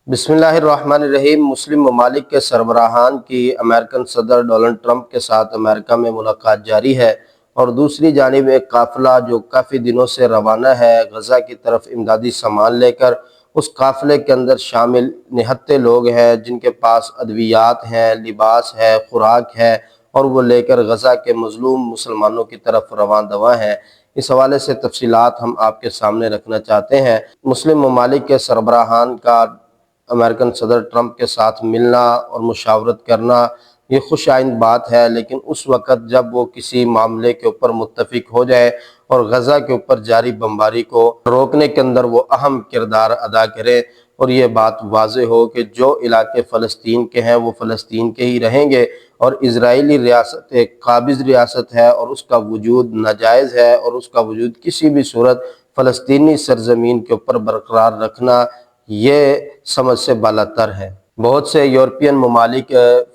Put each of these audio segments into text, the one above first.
बिस्मिल्लाहिर्रहमानिर्रहीम। मुस्लिम ममालिक के सरबराहान की अमेरिकन सदर डोनाल्ड ट्रंप के साथ अमेरिका में मुलाकात जारी है और दूसरी जानिब एक काफ़िला जो काफ़ी दिनों से रवाना है गज़ा की तरफ इमदादी सामान लेकर, उस काफ़िले के अंदर शामिल निहत्ते लोग हैं जिनके पास अद्वियात हैं, लिबास है, खुराक है और वो लेकर गज़ा के मज़लूम मुसलमानों की तरफ रवां दवा हैं। इस हवाले से तफसीलात हम आपके सामने रखना चाहते हैं। मुस्लिम ममालिक के सरबराहान का अमेरिकन सदर ट्रंप के साथ मिलना और मुशावरत करना ये खुश आइंद बात है, लेकिन उस वक़्त जब वो किसी मामले के ऊपर मुत्तफ़िक हो जाए और गज़ा के ऊपर जारी बमबारी को रोकने के अंदर वो अहम किरदार अदा करे और ये बात वाज़े हो कि जो इलाके फ़लस्तीन के हैं वो फ़लस्तीन के ही रहेंगे और इजराइली रियासत एक काबिज़ रियासत है और उसका वजूद नाजायज़ है और उसका वजूद किसी भी सूरत फ़लस्तीनी सरज़मीन के ऊपर बरकरार रखना ये समझ से बालातर है। बहुत से यूरोपियन ममालिक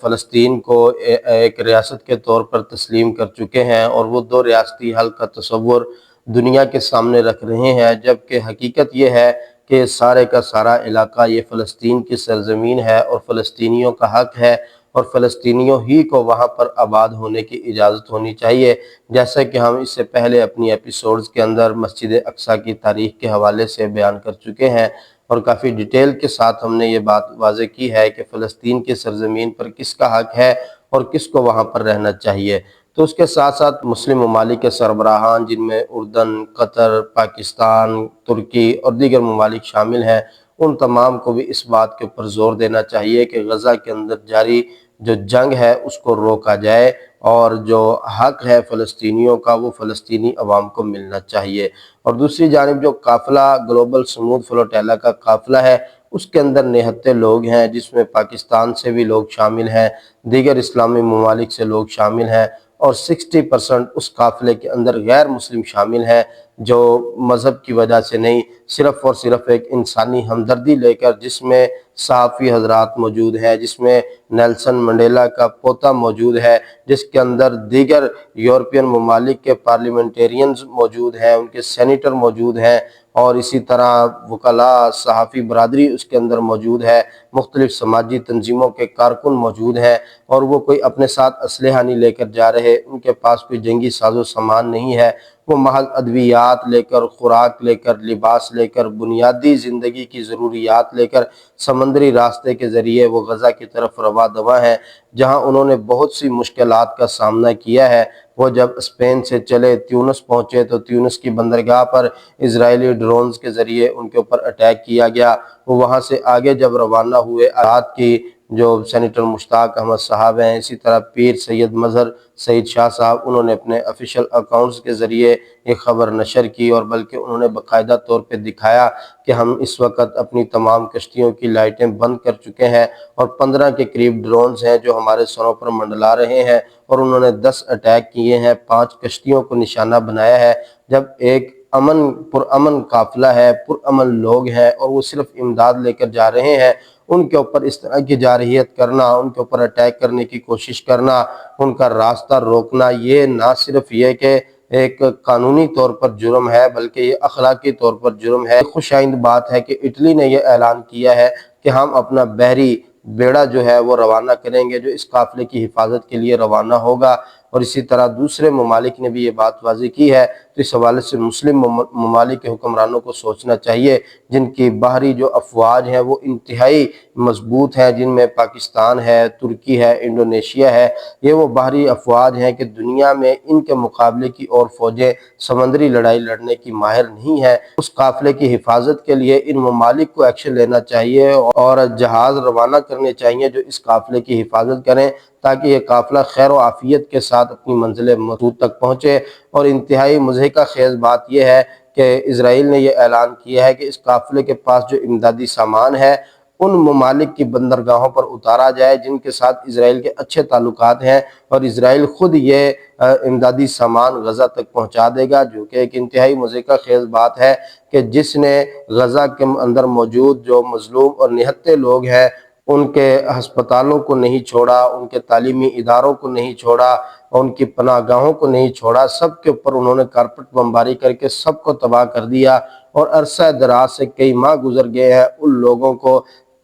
फ़लस्तीन को एक रियासत के तौर पर तस्लीम कर चुके हैं और वो दो रियासती हल का तसव्वुर दुनिया के सामने रख रहे हैं, जबकि हकीकत ये है कि सारे का सारा इलाका ये फ़लस्तीन की सरज़मीन है और फ़लस्तीनियों का हक़ है और फ़लस्तीनियों ही को वहाँ पर आबाद होने की इजाज़त होनी चाहिए। जैसा कि हम इससे पहले अपनी एपिसोड्स के अंदर मस्जिद अक्सा की तारीख़ के हवाले से बयान कर चुके हैं और काफ़ी डिटेल के साथ हमने ये बात वाज़े की है कि फ़लस्तीन की सरज़मीन पर किसका हक़ है और किसको वहाँ पर रहना चाहिए। तो उसके साथ साथ मुस्लिम ममालिक के सरबराहान जिनमें उर्दन, कतर, पाकिस्तान, तुर्की और दीगर ममालिक शामिल हैं, उन तमाम को भी इस बात के ऊपर ज़ोर देना चाहिए कि गज़ा के अंदर जारी जो जंग है उसको रोका जाए और जो हक़ है फ़लस्तीनियों का वो फ़लस्तीनी अवाम को मिलना चाहिए। और दूसरी जानिब जो काफ़िला ग्लोबल स्मूथ फ्लोटेला का काफ़िला है उसके अंदर निहत्ते लोग हैं, जिसमें पाकिस्तान से भी लोग शामिल हैं, दीगर इस्लामी ममालिक से लोग शामिल हैं और 60% उस काफ़िले के अंदर गैर मुस्लिम शामिल हैं, जो मज़हब की वजह से नहीं, सिर्फ़ और सिर्फ एक इंसानी हमदर्दी लेकर, जिसमें सहाफ़ी हज़रात मौजूद हैं, जिसमें नेल्सन मंडेला का पोता मौजूद है, जिसके अंदर दीगर यूरोपियन ममालिक के पार्लियामेंटेरियंस मौजूद हैं, उनके सेनेटर मौजूद हैं और इसी तरह वकला सहाफ़ी बरादरी उसके अंदर मौजूद है, मुख्तलिफ़ समाजी तंजीमों के कारकुन मौजूद हैं और वो कोई अपने साथ असलहा नहीं लेकर जा रहे, उनके पास कोई जंगी साजो सामान नहीं है, वो महज अद्वियात लेकर, खुराक लेकर, लिबास लेकर, बुनियादी ज़िंदगी की ज़रूरियात लेकर समंदरी रास्ते के ज़रिए वो गज़ा की तरफ रवा दवा हैं, जहाँ उन्होंने बहुत सी मुश्किलात का सामना किया है। वो जब स्पेन से चले त्यूनिस पहुँचे तो त्यूनिस की बंदरगाह पर इजरायली ड्रोन्स के ज़रिए उनके ऊपर अटैक किया गया। वो वहाँ से आगे जब रवाना हुए, रात की जो सेनेटर मुश्ताक अहमद साहब हैं, इसी तरह पीर सैयद मज़हर सईद शाह साहब, उन्होंने अपने ऑफिशियल अकाउंट्स के ज़रिए एक ख़बर नशर की और बल्कि उन्होंने बाकायदा तौर पे दिखाया कि हम इस वक्त अपनी तमाम कश्तियों की लाइटें बंद कर चुके हैं और 15 के करीब ड्रोन्स हैं जो हमारे सरों पर मंडला रहे हैं और उन्होंने 10 अटैक किए हैं, 5 कश्तियों को निशाना बनाया है। जब एक पुरअमन काफ़िला है, पुरअमन लोग हैं और वो सिर्फ इमदाद लेकर जा रहे हैं, उनके ऊपर इस तरह की जारहियत करना, उनके ऊपर अटैक करने की कोशिश करना, उनका रास्ता रोकना, ये ना सिर्फ ये कि एक कानूनी तौर पर जुर्म है बल्कि ये अखलाकी तौर पर जुर्म है। खुशाइंद बात है कि इटली ने यह ऐलान किया है कि हम अपना बहरी बेड़ा जो है वो रवाना करेंगे जो इस काफ़िले की हिफाजत के लिए रवाना होगा और इसी तरह दूसरे ममालिक ने भी ये बात वाज़ेह की है। तो इस हवाले से मुस्लिम ममालिक के हुक्मरानों को सोचना चाहिए, जिनकी बाहरी जो अफवाज हैं वो इंतहाई मजबूत हैं, जिनमें पाकिस्तान है, तुर्की है, इंडोनेशिया है, ये वो बाहरी अफवाज हैं कि दुनिया में इनके मुकाबले की और फ़ौजें समंदरी लड़ाई लड़ने की माहिर नहीं है। उस काफ़िले की हिफाजत के लिए इन ममालिक को एक्शन लेना चाहिए और जहाज़ रवाना करने चाहिए जो इस काफ़िले की हिफाजत करें, ताकि ये काफ़िला खैर व आफ़ियत के साथ अपनी मंजिल मक़सूद तक पहुँचे। और इंतहाई मुज़हिका खेज़ बात यह है कि इजराइल ने यह ऐलान किया है कि इस काफ़िले के पास जो इमदादी सामान है उन ममालिक की बंदरगाहों पर उतारा जाए जिनके साथ इजराइल के अच्छे ताल्लुकात हैं और इजराइल ख़ुद ये इमदादी सामान गज़ा तक पहुँचा देगा, जो कि एक इंतहाई मुज़हिका खेज़ बात है कि जिसने गज़ा के अंदर मौजूद जो मज़लूम और निहत्ते लोग हैं उनके हस्पतालों को नहीं छोड़ा, उनके तालीमी इदारों को नहीं छोड़ा, उनकी पनाहगाहों को नहीं छोड़ा, सब के ऊपर उन्होंने कारपेट बमबारी करके सबको तबाह कर दिया और अरसा दराज से कई माह गुजर गए हैं उन लोगों को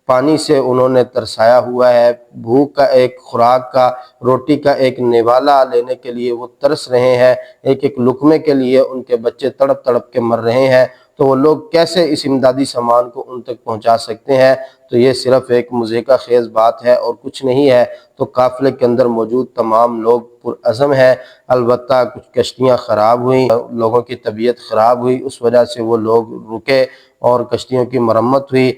پانی سے انہوں نے ترسایا ہوا ہے، بھوک کا ایک خوراک کا، روٹی کا ایک نوالا لینے کے لیے وہ ترس رہے ہیں، ایک ایک لقمے کے لیے ان کے بچے تڑپ تڑپ کے مر رہے ہیں، تو وہ لوگ کیسے اس امدادی سامان کو ان تک پہنچا سکتے ہیں؟ تو یہ صرف ایک مضحکہ خیز بات ہے اور کچھ نہیں ہے۔ تو قافلے کے اندر موجود تمام لوگ پرعزم ہیں، البتہ کچھ کشتیاں خراب ہوئیں، لوگوں کی طبیعت خراب ہوئی، اس وجہ سے وہ لوگ رکے اور کشتیوں کی مرمت ہوئی۔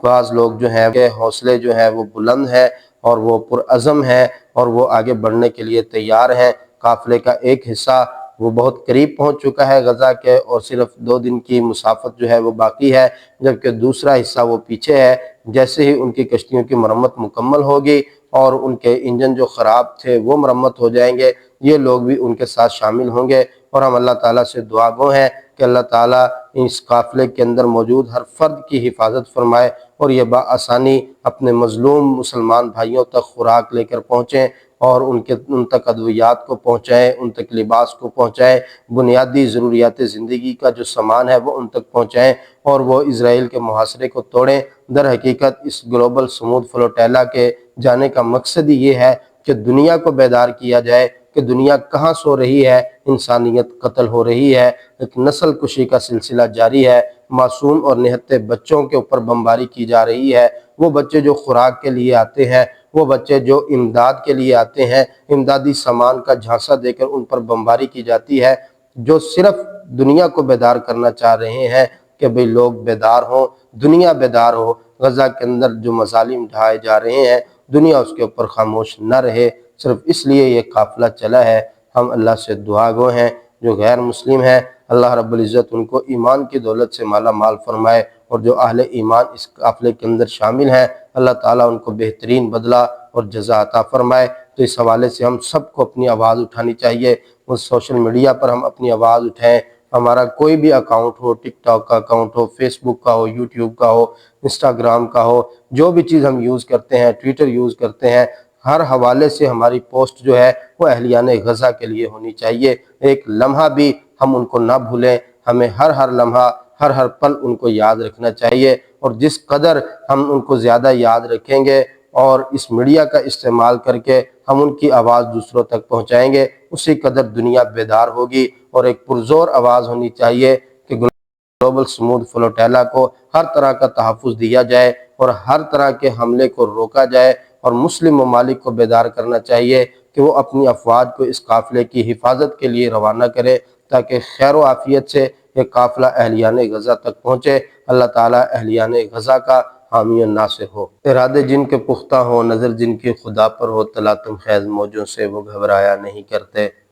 بعض لوگ جو ہیں کہ حوصلے جو ہیں وہ بلند ہیں اور وہ پرعزم ہیں اور وہ آگے بڑھنے کے لیے تیار ہیں۔ قافلے کا ایک حصہ وہ بہت قریب پہنچ چکا ہے غزہ کے، اور صرف 2 دن کی مسافت جو ہے وہ باقی ہے، جبکہ دوسرا حصہ وہ پیچھے ہے۔ جیسے ہی ان کی کشتیوں کی مرمت مکمل ہوگی اور ان کے انجن جو خراب تھے وہ مرمت ہو جائیں گے، یہ لوگ بھی ان کے ساتھ شامل ہوں گے، اور ہم اللہ تعالیٰ سے دعا گو ہیں کہ اللہ تعالیٰ اس قافلے کے اندر موجود ہر فرد کی حفاظت فرمائے اور یہ بآسانی اپنے مظلوم مسلمان بھائیوں تک خوراک لے کر پہنچیں، اور ان تک ادویات کو پہنچائیں، ان تک لباس کو پہنچائیں، بنیادی ضروریات زندگی کا جو سامان ہے وہ ان تک پہنچائیں، اور وہ اسرائیل کے محاصرے کو توڑیں۔ در حقیقت اس گلوبل سمود فلوٹیلا کے جانے کا مقصد ہی یہ ہے کہ دنیا کو بیدار کیا جائے کہ دنیا کہاں سو رہی ہے، انسانیت قتل ہو رہی ہے، ایک نسل کشی کا سلسلہ جاری ہے، معصوم اور نہتے بچوں کے اوپر بمباری کی جا رہی ہے۔ وہ بچے جو خوراک کے لیے آتے ہیں، وہ بچے جو امداد کے لیے آتے ہیں، امدادی سامان کا جھانسا دے کر ان پر بمباری کی جاتی ہے، جو صرف دنیا کو بیدار کرنا چاہ رہے ہیں کہ بھئی لوگ بیدار ہوں، دنیا بیدار ہو۔ غزہ کے اندر جو مظالم ڈھائے جا رہے ہیں، دنیا اس کے اوپر خاموش نہ رہے، صرف اس لیے یہ قافلہ چلا ہے۔ ہم اللہ سے دعا گو ہیں، جو غیر مسلم ہیں اللہ رب العزت ان کو ایمان کی دولت سے مالا مال فرمائے، اور جو اہل ایمان اس قافلے کے اندر شامل ہیں اللہ تعالیٰ ان کو بہترین بدلہ اور جزا عطا فرمائے۔ تو اس حوالے سے ہم سب کو اپنی آواز اٹھانی چاہیے، اس سوشل میڈیا پر ہم اپنی آواز اٹھائیں۔ ہمارا کوئی بھی اکاؤنٹ ہو، ٹک ٹاک کا اکاؤنٹ ہو، فیس بک کا ہو، یوٹیوب کا ہو، انسٹاگرام کا ہو، جو بھی چیز ہم یوز کرتے ہیں، ٹویٹر یوز کرتے ہیں، ہر حوالے سے ہماری پوسٹ جو ہے وہ اہلیان غزہ کے لیے ہونی چاہیے۔ ایک لمحہ بھی ہم ان کو نہ بھولیں، ہمیں ہر لمحہ ہر پل ان کو یاد رکھنا چاہیے، اور جس قدر ہم ان کو زیادہ یاد رکھیں گے اور اس میڈیا کا استعمال کر کے ہم ان کی آواز دوسروں تک پہنچائیں گے، اسی قدر دنیا بیدار ہوگی، اور ایک پرزور آواز ہونی چاہیے کہ گلوبل سمود فلوٹیلا کو ہر طرح کا تحفظ دیا جائے اور ہر طرح کے حملے کو روکا جائے، اور مسلم ممالک کو بیدار کرنا چاہیے کہ وہ اپنی افواج کو اس قافلے کی حفاظت کے لیے روانہ کرے، تاکہ خیر و عافیت سے یہ قافلہ اہلیان غزہ تک پہنچے۔ اللہ تعالیٰ اہلیان غزہ کا حامی و ناصر ہو۔ ارادے جن کے پختہ ہوں، نظر جن کی خدا پر ہو، تلاطم خیز موجوں سے وہ گھبرایا نہیں کرتے۔